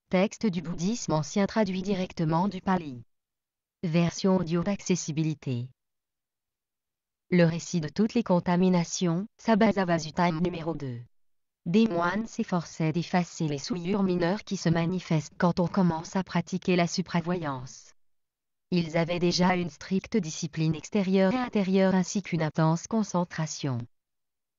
Texte du bouddhisme ancien traduit directement du pali. Version audio d'accessibilité. Le récit de toutes les contaminations, Sabhasava Sutta numéro 2. Des moines s'efforçaient d'effacer les souillures mineures qui se manifestent quand on commence à pratiquer la supravoyance. Ils avaient déjà une stricte discipline extérieure et intérieure ainsi qu'une intense concentration.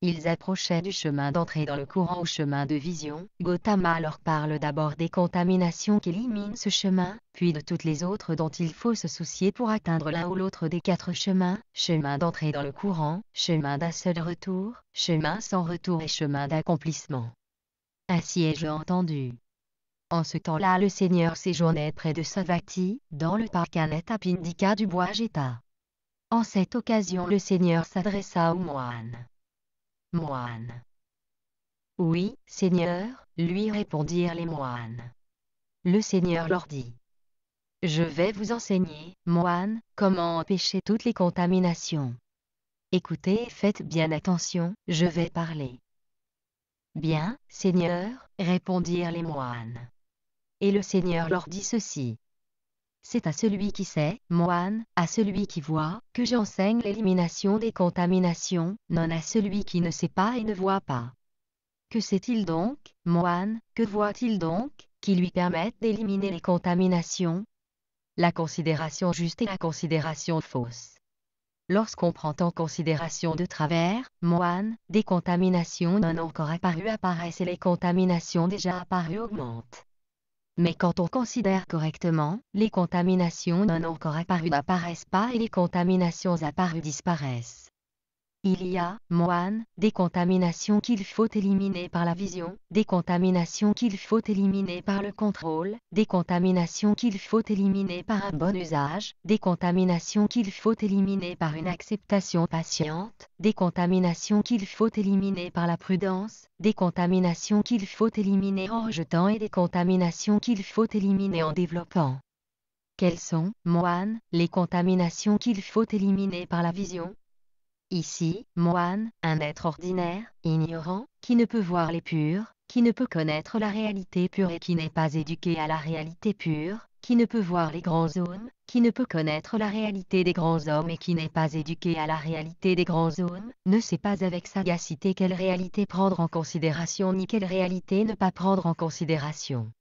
Ils approchaient du chemin d'entrée dans le courant au chemin de vision. Gautama leur parle d'abord des contaminations qui éliminent ce chemin, puis de toutes les autres dont il faut se soucier pour atteindre l'un ou l'autre des 4 chemins, chemin d'entrée dans le courant, chemin d'un seul retour, chemin sans retour et chemin d'accomplissement. Ainsi ai-je entendu. En ce temps-là le Seigneur séjournait près de Savatthi, dans le parc Anathapindika du bois Jeta. En cette occasion le Seigneur s'adressa aux moines. Moines. Oui, Seigneur, lui répondirent les moines. Le Seigneur leur dit. Je vais vous enseigner, moines, comment empêcher toutes les contaminations. Écoutez et faites bien attention, je vais parler. Bien, Seigneur, répondirent les moines. Et le Seigneur leur dit ceci. C'est à celui qui sait, moine, à celui qui voit, que j'enseigne l'élimination des contaminations, non à celui qui ne sait pas et ne voit pas. Que sait-il donc, moine, que voit-il donc, qui lui permette d'éliminer les contaminations? La considération juste et la considération fausse. Lorsqu'on prend en considération de travers, moine, des contaminations non encore apparues apparaissent et les contaminations déjà apparues augmentent. Mais quand on considère correctement, les contaminations non encore apparues n'apparaissent pas et les contaminations apparues disparaissent. Il y a, moine, des contaminations qu'il faut éliminer par la vision, des contaminations qu'il faut éliminer par le contrôle, des contaminations qu'il faut éliminer par un bon usage, des contaminations qu'il faut éliminer par une acceptation patiente, des contaminations qu'il faut éliminer par la prudence, des contaminations qu'il faut éliminer en rejetant et des contaminations qu'il faut éliminer en développant. Quelles sont, moine, les contaminations qu'il faut éliminer par la vision? Ici, moine, un être ordinaire, ignorant, qui ne peut voir les purs, qui ne peut connaître la réalité pure et qui n'est pas éduqué à la réalité pure, qui ne peut voir les grands hommes, qui ne peut connaître la réalité des grands hommes et qui n'est pas éduqué à la réalité des grands hommes, ne sait pas avec sagacité quelle réalité prendre en considération ni quelle réalité ne pas prendre en considération.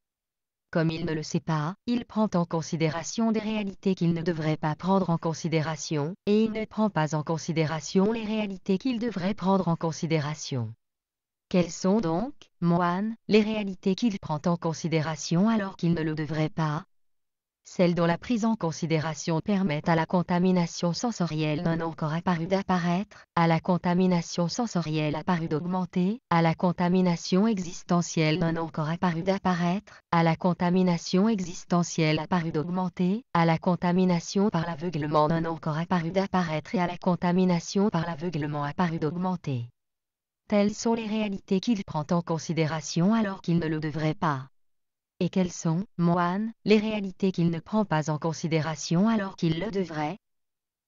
Comme il ne le sait pas, il prend en considération des réalités qu'il ne devrait pas prendre en considération, et il ne prend pas en considération les réalités qu'il devrait prendre en considération. Quelles sont donc, moine, les réalités qu'il prend en considération alors qu'il ne le devrait pas? Celles dont la prise en considération permet à la contamination sensorielle non encore apparue d'apparaître, à la contamination sensorielle apparue d'augmenter, à la contamination existentielle non encore apparue d'apparaître, à la contamination existentielle apparue d'augmenter, à la contamination par l'aveuglement non encore apparue d'apparaître et à la contamination par l'aveuglement apparue d'augmenter. Telles sont les réalités qu'il prend en considération alors qu'il ne le devrait pas. Et quelles sont, moine, les réalités qu'il ne prend pas en considération alors qu'il le devrait?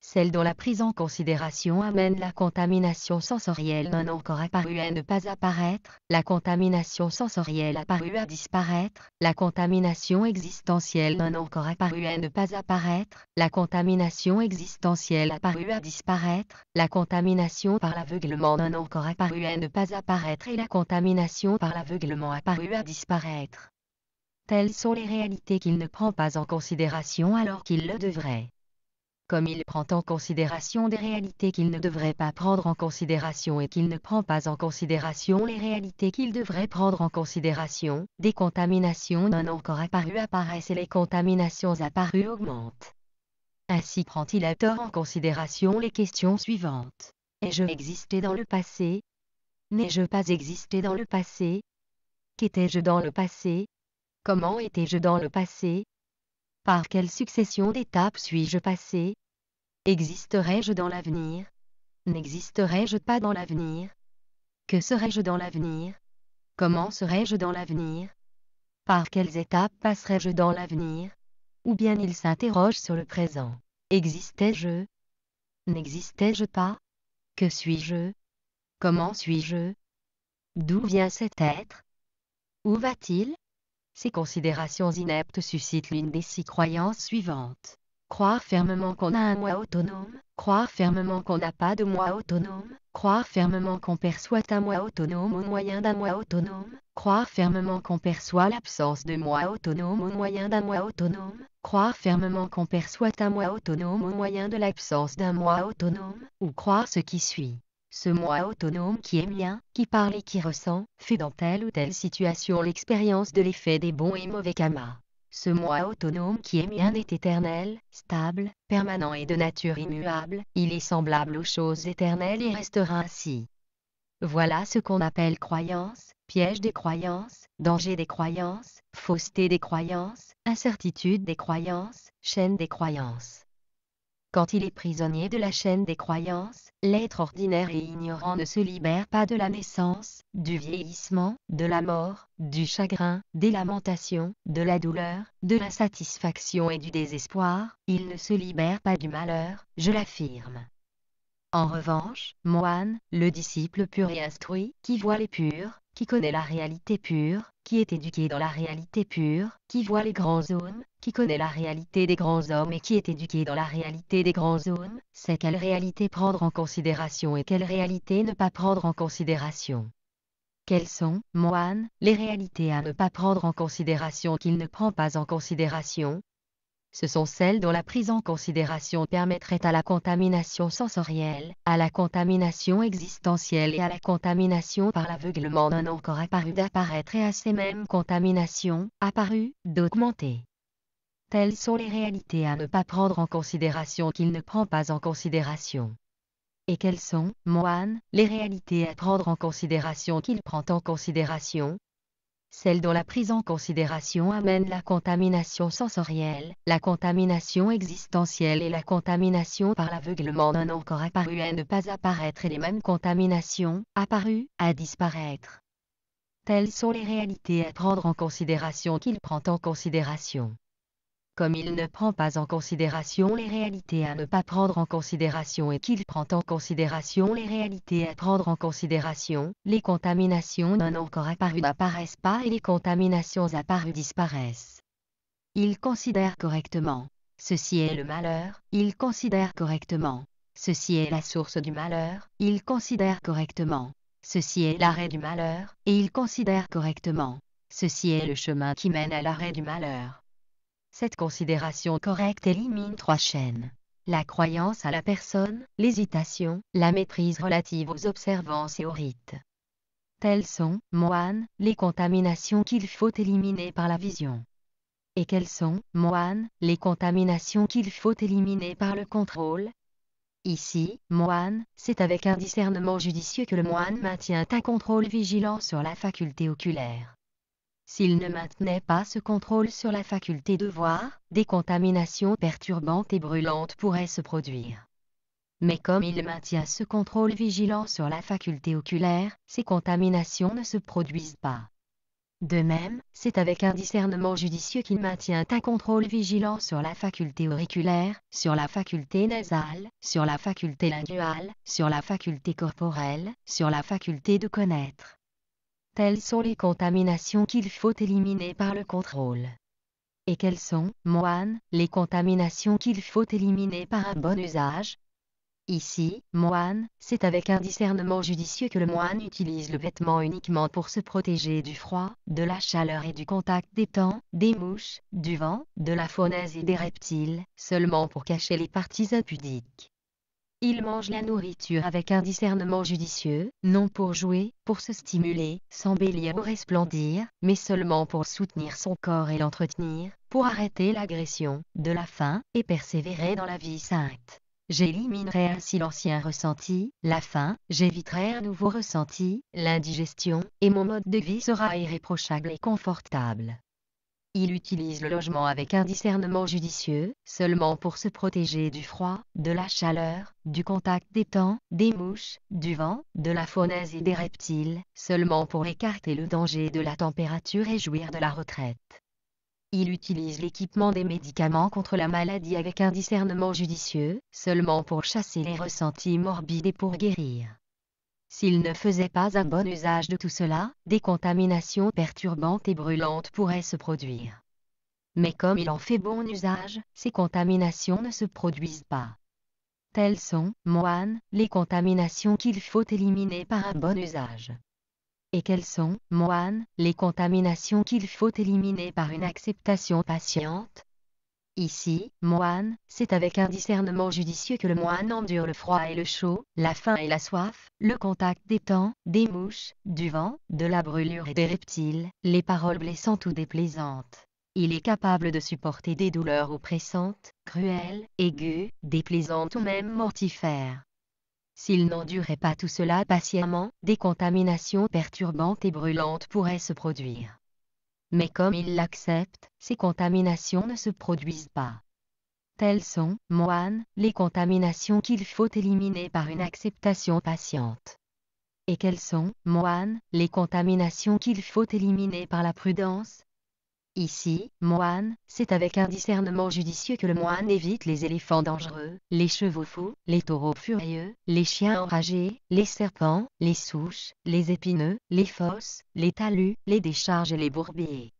Celles dont la prise en considération amène la contamination sensorielle non encore apparue à ne pas apparaître, la contamination sensorielle apparue à disparaître, la contamination existentielle non encore apparue à ne pas apparaître, la contamination existentielle apparue à disparaître, la contamination par l'aveuglement non encore apparue à ne pas apparaître et la contamination par l'aveuglement apparue à disparaître. Telles sont les réalités qu'il ne prend pas en considération alors qu'il le devrait. Comme il prend en considération des réalités qu'il ne devrait pas prendre en considération et qu'il ne prend pas en considération les réalités qu'il devrait prendre en considération, des contaminations non encore apparues apparaissent et les contaminations apparues augmentent. Ainsi prend-il à tort en considération les questions suivantes. Ai-je existé dans le passé? N'ai-je pas existé dans le passé? Qu'étais-je dans le passé? Comment étais-je dans le passé? Par quelle succession d'étapes suis-je passé? Existerai-je dans l'avenir? N'existerai-je pas dans l'avenir? Que serai-je dans l'avenir? Comment serai-je dans l'avenir? Par quelles étapes passerai-je dans l'avenir? Ou bien il s'interroge sur le présent. Existais-je? N'existais-je pas? Que suis-je? Comment suis-je? D'où vient cet être? Où va-t-il? Ces considérations ineptes suscitent l'une des 6 croyances suivantes. Croire fermement qu'on a un moi autonome, croire fermement qu'on n'a pas de moi autonome, croire fermement qu'on perçoit un moi autonome au moyen d'un moi autonome, croire fermement qu'on perçoit l'absence de moi autonome au moyen d'un moi autonome, croire fermement qu'on perçoit un moi autonome au moyen de l'absence d'un moi autonome, ou croire ce qui suit. Ce moi autonome qui est mien, qui parle et qui ressent, fait dans telle ou telle situation l'expérience de l'effet des bons et mauvais karmas. Ce moi autonome qui est mien est éternel, stable, permanent et de nature immuable, il est semblable aux choses éternelles et restera ainsi. Voilà ce qu'on appelle croyance, piège des croyances, danger des croyances, fausseté des croyances, incertitude des croyances, chaîne des croyances. Quand il est prisonnier de la chaîne des croyances, l'être ordinaire et ignorant ne se libère pas de la naissance, du vieillissement, de la mort, du chagrin, des lamentations, de la douleur, de l'insatisfaction et du désespoir, il ne se libère pas du malheur, je l'affirme. En revanche, moine, le disciple pur et instruit, qui voit les purs, qui connaît la réalité pure, qui est éduqué dans la réalité pure, qui voit les grands hommes, qui connaît la réalité des grands hommes et qui est éduqué dans la réalité des grands hommes, sait quelle réalité prendre en considération et quelle réalité ne pas prendre en considération. Quelles sont, moine, les réalités à ne pas prendre en considération qu'il ne prend pas en considération? Ce sont celles dont la prise en considération permettrait à la contamination sensorielle, à la contamination existentielle et à la contamination par l'aveuglement d'un encore apparu d'apparaître et à ces mêmes contaminations, apparues, d'augmenter. Telles sont les réalités à ne pas prendre en considération qu'il ne prend pas en considération. Et quelles sont, moine, les réalités à prendre en considération qu'il prend en considération? Celles dont la prise en considération amène la contamination sensorielle, la contamination existentielle et la contamination par l'aveuglement d'un encore apparu à ne pas apparaître et les mêmes contaminations, apparues, à disparaître. Telles sont les réalités à prendre en considération qu'il prend en considération. Comme il ne prend pas en considération les réalités à ne pas prendre en considération et qu'il prend en considération les réalités à prendre en considération, les contaminations d'un encore apparu n'apparaissent pas et les contaminations apparues disparaissent. Il considère correctement. Ceci est le malheur, il considère correctement. Ceci est la source du malheur, il considère correctement. Ceci est l'arrêt du malheur, et il considère correctement. Ceci est le chemin qui mène à l'arrêt du malheur. Cette considération correcte élimine 3 chaînes. La croyance à la personne, l'hésitation, la méprise relative aux observances et aux rites. Telles sont, moine, les contaminations qu'il faut éliminer par la vision. Et quelles sont, moine, les contaminations qu'il faut éliminer par le contrôle? Ici, moine, c'est avec un discernement judicieux que le moine maintient un contrôle vigilant sur la faculté oculaire. S'il ne maintenait pas ce contrôle sur la faculté de voir, des contaminations perturbantes et brûlantes pourraient se produire. Mais comme il maintient ce contrôle vigilant sur la faculté oculaire, ces contaminations ne se produisent pas. De même, c'est avec un discernement judicieux qu'il maintient un contrôle vigilant sur la faculté auriculaire, sur la faculté nasale, sur la faculté linguale, sur la faculté corporelle, sur la faculté de connaître. Telles sont les contaminations qu'il faut éliminer par le contrôle. Et quelles sont, moine, les contaminations qu'il faut éliminer par un bon usage? Ici, moine, c'est avec un discernement judicieux que le moine utilise le vêtement uniquement pour se protéger du froid, de la chaleur et du contact des temps, des mouches, du vent, de la faunaise et des reptiles, seulement pour cacher les parties impudiques. Il mange la nourriture avec un discernement judicieux, non pour jouer, pour se stimuler, s'embellir ou resplendir, mais seulement pour soutenir son corps et l'entretenir, pour arrêter l'agression, de la faim, et persévérer dans la vie sainte. J'éliminerai ainsi l'ancien ressenti, la faim, j'éviterai un nouveau ressenti, l'indigestion, et mon mode de vie sera irréprochable et confortable. Il utilise le logement avec un discernement judicieux, seulement pour se protéger du froid, de la chaleur, du contact des temps, des mouches, du vent, de la faunaise et des reptiles, seulement pour écarter le danger de la température et jouir de la retraite. Il utilise l'équipement des médicaments contre la maladie avec un discernement judicieux, seulement pour chasser les ressentis morbides et pour guérir. S'il ne faisait pas un bon usage de tout cela, des contaminations perturbantes et brûlantes pourraient se produire. Mais comme il en fait bon usage, ces contaminations ne se produisent pas. Telles sont, moine, les contaminations qu'il faut éliminer par un bon usage. Et quelles sont, moine, les contaminations qu'il faut éliminer par une acceptation patiente? Ici, moine, c'est avec un discernement judicieux que le moine endure le froid et le chaud, la faim et la soif, le contact des temps, des mouches, du vent, de la brûlure et des reptiles, les paroles blessantes ou déplaisantes. Il est capable de supporter des douleurs oppressantes, cruelles, aiguës, déplaisantes ou même mortifères. S'il n'endurait pas tout cela patiemment, des contaminations perturbantes et brûlantes pourraient se produire. Mais comme il l'accepte, ces contaminations ne se produisent pas. Telles sont, moine, les contaminations qu'il faut éliminer par une acceptation patiente. Et quelles sont, moine, les contaminations qu'il faut éliminer par la prudence? Ici, moine, c'est avec un discernement judicieux que le moine évite les éléphants dangereux, les chevaux fous, les taureaux furieux, les chiens enragés, les serpents, les souches, les épineux, les fosses, les talus, les décharges et les bourbiers.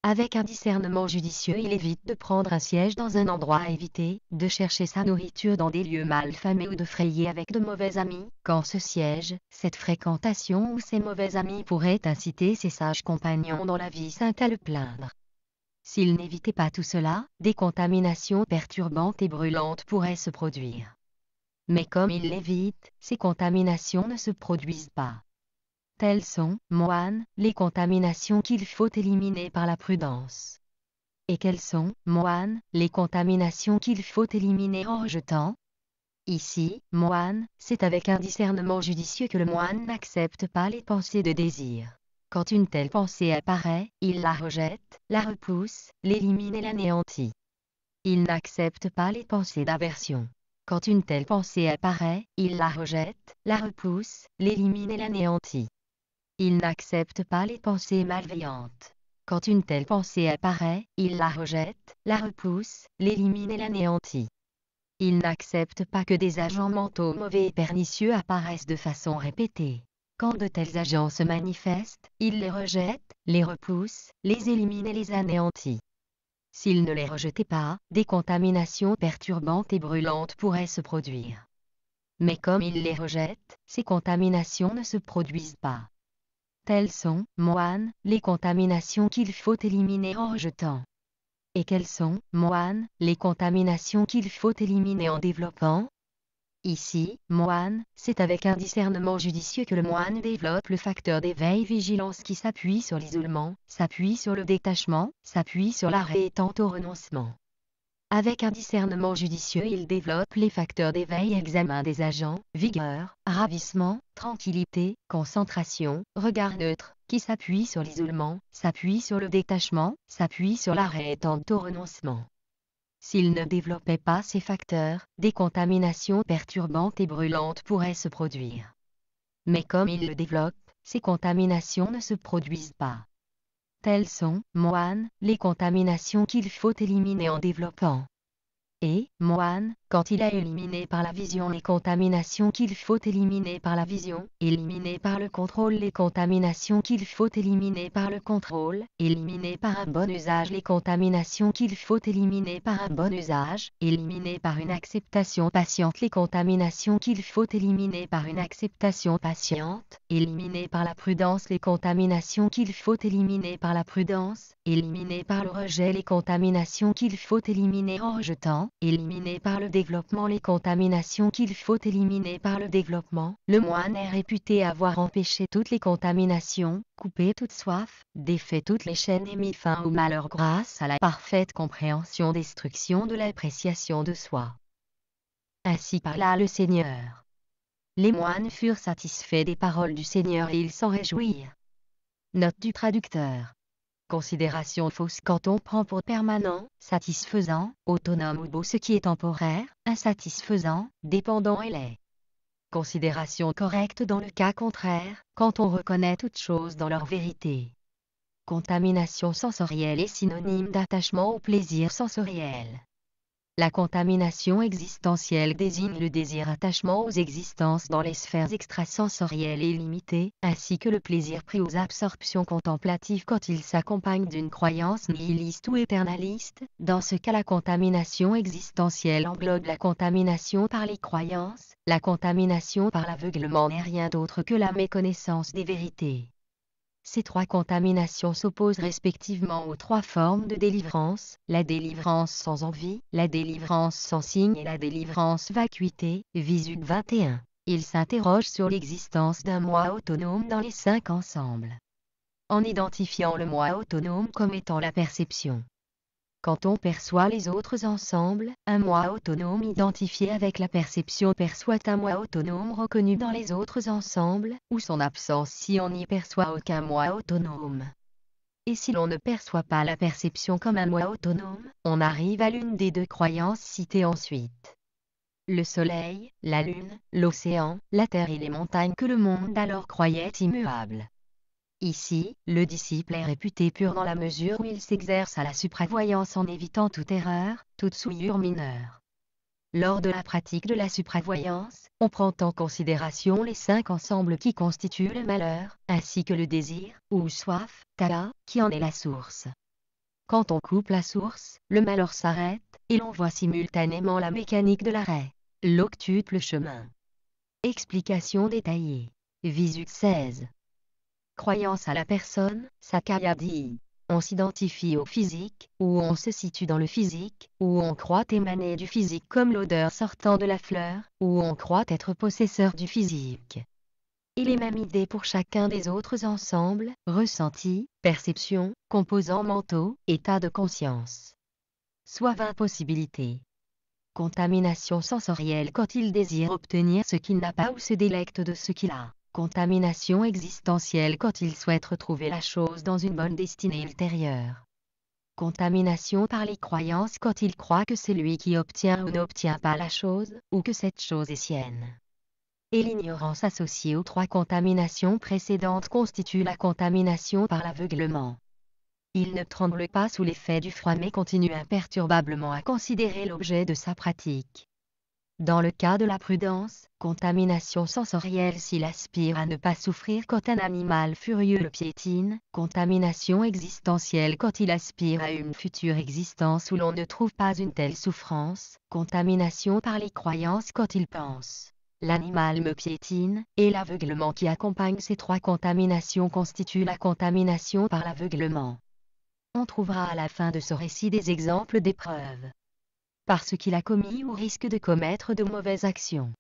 Avec un discernement judicieux, il évite de prendre un siège dans un endroit à éviter, de chercher sa nourriture dans des lieux mal famés ou de frayer avec de mauvais amis, quand ce siège, cette fréquentation ou ces mauvais amis pourraient inciter ses sages compagnons dans la vie sainte à le plaindre. S'il n'évitait pas tout cela, des contaminations perturbantes et brûlantes pourraient se produire. Mais comme il l'évite, ces contaminations ne se produisent pas. Telles sont, moine, les contaminations qu'il faut éliminer par la prudence. Et quelles sont, moine, les contaminations qu'il faut éliminer en rejetant? Ici, moine, c'est avec un discernement judicieux que le moine n'accepte pas les pensées de désir. Quand une telle pensée apparaît, il la rejette, la repousse, l'élimine et l'anéantit. Il n'accepte pas les pensées d'aversion. Quand une telle pensée apparaît, il la rejette, la repousse, l'élimine et l'anéantit. Il n'accepte pas les pensées malveillantes. Quand une telle pensée apparaît, il la rejette, la repousse, l'élimine et l'anéantit. Il n'accepte pas que des agents mentaux mauvais et pernicieux apparaissent de façon répétée. Quand de tels agents se manifestent, il les rejette, les repousse, les élimine et les anéantit. S'il ne les rejetait pas, des contaminations perturbantes et brûlantes pourraient se produire. Mais comme il les rejette, ces contaminations ne se produisent pas. Telles sont, moine, les contaminations qu'il faut éliminer en rejetant. Et quelles sont, moine, les contaminations qu'il faut éliminer en développant? Ici, moine, c'est avec un discernement judicieux que le moine développe le facteur d'éveil-vigilance qui s'appuie sur l'isolement, s'appuie sur le détachement, s'appuie sur l'arrêt et tend au renoncement. Avec un discernement judicieux, il développe les facteurs d'éveil, examen des agents, vigueur, ravissement, tranquillité, concentration, regard neutre, qui s'appuie sur l'isolement, s'appuie sur le détachement, s'appuie sur l'arrêt et tend au renoncement. S'il ne développait pas ces facteurs, des contaminations perturbantes et brûlantes pourraient se produire. Mais comme il le développe, ces contaminations ne se produisent pas. Telles sont, moine, les contaminations qu'il faut éliminer en développant. Et, moine, quand il a éliminé par la vision les contaminations qu'il faut éliminer par la vision, éliminé par le contrôle les contaminations qu'il faut éliminer par le contrôle, éliminé par un bon usage les contaminations qu'il faut éliminer par un bon usage, éliminé par une acceptation patiente les contaminations qu'il faut éliminer par une acceptation patiente, éliminé par la prudence les contaminations qu'il faut éliminer par la prudence, éliminé par le rejet les contaminations qu'il faut éliminer en rejetant, éliminé par le développement les contaminations qu'il faut éliminer par le développement. Le moine est réputé avoir empêché toutes les contaminations, coupé toute soif, défait toutes les chaînes et mis fin au malheur grâce à la parfaite compréhension destruction de l'appréciation de soi. Ainsi parla le Seigneur. Les moines furent satisfaits des paroles du Seigneur et ils s'en réjouirent. Note du traducteur. Considération fausse quand on prend pour permanent, satisfaisant, autonome ou beau ce qui est temporaire, insatisfaisant, dépendant et laid. Considération correcte dans le cas contraire, quand on reconnaît toutes choses dans leur vérité. Contamination sensorielle est synonyme d'attachement au plaisir sensoriel. La contamination existentielle désigne le désir attachement aux existences dans les sphères extrasensorielles et limitées, ainsi que le plaisir pris aux absorptions contemplatives quand il s'accompagne d'une croyance nihiliste ou éternaliste. Dans ce cas, la contamination existentielle englobe la contamination par les croyances. La contamination par l'aveuglement n'est rien d'autre que la méconnaissance des vérités. Ces trois contaminations s'opposent respectivement aux trois formes de délivrance, la délivrance sans envie, la délivrance sans signe et la délivrance vacuité, Visuc 21. Il s'interroge sur l'existence d'un moi autonome dans les 5 ensembles. En identifiant le moi autonome comme étant la perception. Quand on perçoit les autres ensembles, un moi autonome identifié avec la perception perçoit un moi autonome reconnu dans les autres ensembles, ou son absence si on n'y perçoit aucun moi autonome. Et si l'on ne perçoit pas la perception comme un moi autonome, on arrive à l'une des deux croyances citées ensuite. Le soleil, la lune, l'océan, la terre et les montagnes que le monde alors croyait immuables. Ici, le disciple est réputé pur dans la mesure où il s'exerce à la supravoyance en évitant toute erreur, toute souillure mineure. Lors de la pratique de la supravoyance, on prend en considération les 5 ensembles qui constituent le malheur, ainsi que le désir, ou soif, taha, qui en est la source. Quand on coupe la source, le malheur s'arrête, et l'on voit simultanément la mécanique de l'arrêt. L'octuple chemin. Explication détaillée. Visuc 16. Croyance à la personne, Sakaya dit. On s'identifie au physique, ou on se situe dans le physique, ou on croit émaner du physique comme l'odeur sortant de la fleur, ou on croit être possesseur du physique. Et les mêmes idées pour chacun des autres ensembles, ressenti, perception, composants mentaux, état de conscience. Soit 20 possibilités. Contamination sensorielle quand il désire obtenir ce qu'il n'a pas ou se délecte de ce qu'il a. Contamination existentielle quand il souhaite retrouver la chose dans une bonne destinée ultérieure. Contamination par les croyances quand il croit que c'est lui qui obtient ou n'obtient pas la chose, ou que cette chose est sienne. Et l'ignorance associée aux trois contaminations précédentes constitue la contamination par l'aveuglement. Il ne tremble pas sous l'effet du froid mais continue imperturbablement à considérer l'objet de sa pratique. Dans le cas de la prudence, contamination sensorielle s'il aspire à ne pas souffrir quand un animal furieux le piétine, contamination existentielle quand il aspire à une future existence où l'on ne trouve pas une telle souffrance, contamination par les croyances quand il pense « l'animal me piétine », et l'aveuglement qui accompagne ces trois contaminations constitue la contamination par l'aveuglement. On trouvera à la fin de ce récit des exemples d'épreuves. Parce qu'il a commis ou risque de commettre de mauvaises actions.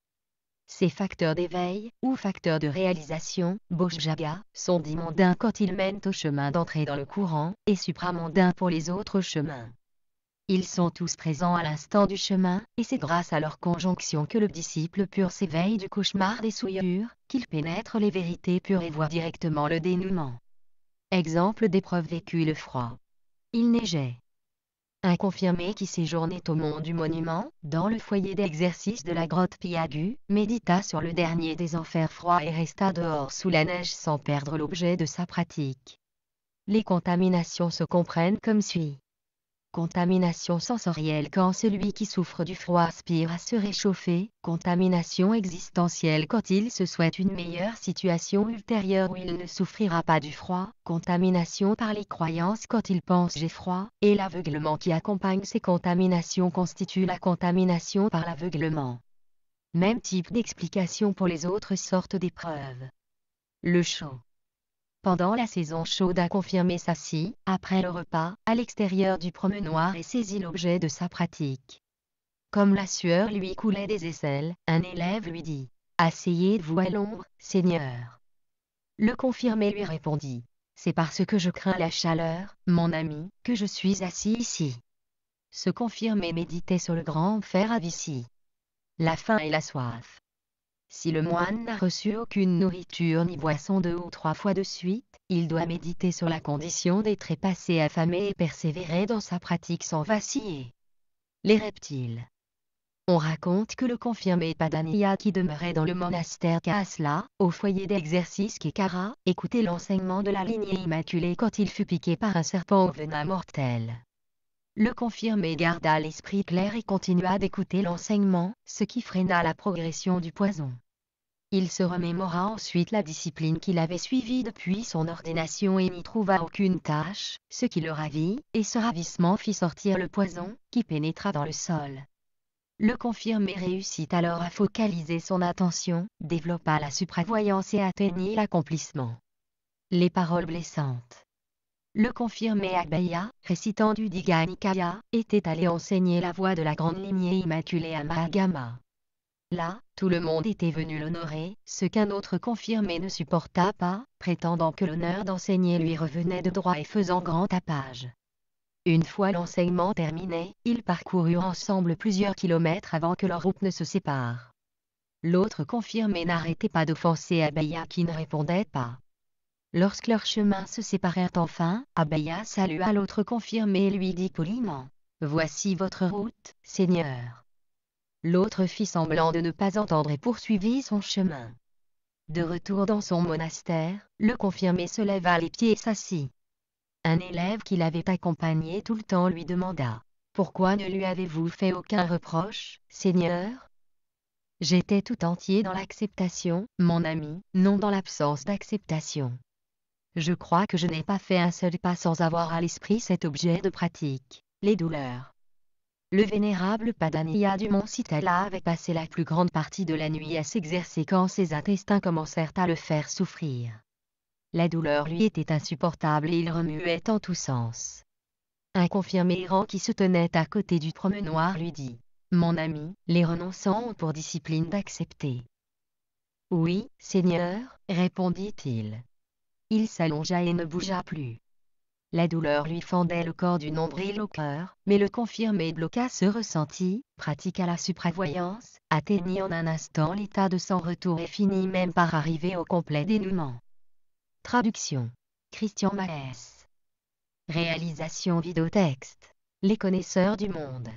Ces facteurs d'éveil, ou facteurs de réalisation, Bojjaga, sont dits mondains quand ils mènent au chemin d'entrée dans le courant, et supramondains pour les autres chemins. Ils sont tous présents à l'instant du chemin, et c'est grâce à leur conjonction que le disciple pur s'éveille du cauchemar des souillures, qu'il pénètre les vérités pures et voit directement le dénouement. Exemple d'épreuve vécue le froid. Il neigeait. Un confirmé qui séjournait au mont du Monument, dans le foyer d'exercice de la grotte Piagu, médita sur le dernier des enfers froids et resta dehors sous la neige sans perdre l'objet de sa pratique. Les contaminations se comprennent comme suit. Contamination sensorielle quand celui qui souffre du froid aspire à se réchauffer, contamination existentielle quand il se souhaite une meilleure situation ultérieure où il ne souffrira pas du froid, contamination par les croyances quand il pense j'ai froid, et l'aveuglement qui accompagne ces contaminations constitue la contamination par l'aveuglement. Même type d'explication pour les autres sortes d'épreuves. Le chaud. Pendant la saison chaude, un confirmé s'assit, après le repas, à l'extérieur du promenoir et saisit l'objet de sa pratique. Comme la sueur lui coulait des aisselles, un élève lui dit « Asseyez-vous à l'ombre, Seigneur ». Le confirmé lui répondit « C'est parce que je crains la chaleur, mon ami, que je suis assis ici ». Ce confirmé méditait sur le grand fer à Vici. La faim et la soif. Si le moine n'a reçu aucune nourriture ni boisson 2 ou 3 fois de suite, il doit méditer sur la condition des trépassés affamés et persévérer dans sa pratique sans vaciller. Les reptiles. On raconte que le confirmé Padaniya qui demeurait dans le monastère Kasla, au foyer d'exercice Kekara, écoutait l'enseignement de la lignée immaculée quand il fut piqué par un serpent au venin mortel. Le confirmé garda l'esprit clair et continua d'écouter l'enseignement, ce qui freina la progression du poison. Il se remémora ensuite la discipline qu'il avait suivie depuis son ordination et n'y trouva aucune tache, ce qui le ravit, et ce ravissement fit sortir le poison, qui pénétra dans le sol. Le confirmé réussit alors à focaliser son attention, développa la supravoyance et atteignit l'accomplissement. Les paroles blessantes. Le confirmé Abhaya, récitant du Digha Nikaya, était allé enseigner la voie de la grande lignée immaculée à Mahagama. Là, tout le monde était venu l'honorer, ce qu'un autre confirmé ne supporta pas, prétendant que l'honneur d'enseigner lui revenait de droit et faisant grand tapage. Une fois l'enseignement terminé, ils parcoururent ensemble plusieurs kilomètres avant que leurs routes ne se séparent. L'autre confirmé n'arrêtait pas d'offenser Abhaya qui ne répondait pas. Lorsque leurs chemins se séparèrent enfin, Abhaya salua l'autre confirmé et lui dit poliment : « Voici votre route, Seigneur. » L'autre fit semblant de ne pas entendre et poursuivit son chemin. De retour dans son monastère, le confirmé se leva les pieds et s'assit. Un élève qui l'avait accompagné tout le temps lui demanda : « Pourquoi ne lui avez-vous fait aucun reproche, Seigneur ? » « J'étais tout entier dans l'acceptation, mon ami, non dans l'absence d'acceptation. Je crois que je n'ai pas fait un seul pas sans avoir à l'esprit cet objet de pratique, les douleurs. » Le vénérable Padaniya du mont Sitala avait passé la plus grande partie de la nuit à s'exercer quand ses intestins commencèrent à le faire souffrir. La douleur lui était insupportable et il remuait en tous sens. Un confirmé errant qui se tenait à côté du promenoir lui dit : « Mon ami, les renonçants ont pour discipline d'accepter. » « Oui, Seigneur, répondit-il. » Il s'allongea et ne bougea plus. La douleur lui fendait le corps du nombril au cœur, mais le confirmé bloqua ce ressenti, pratiqua la supravoyance, atteignit en un instant l'état de sans-retour et finit même par arriver au complet dénouement. Traduction. Christian Maes. Réalisation vidéotexte. Les connaisseurs du monde.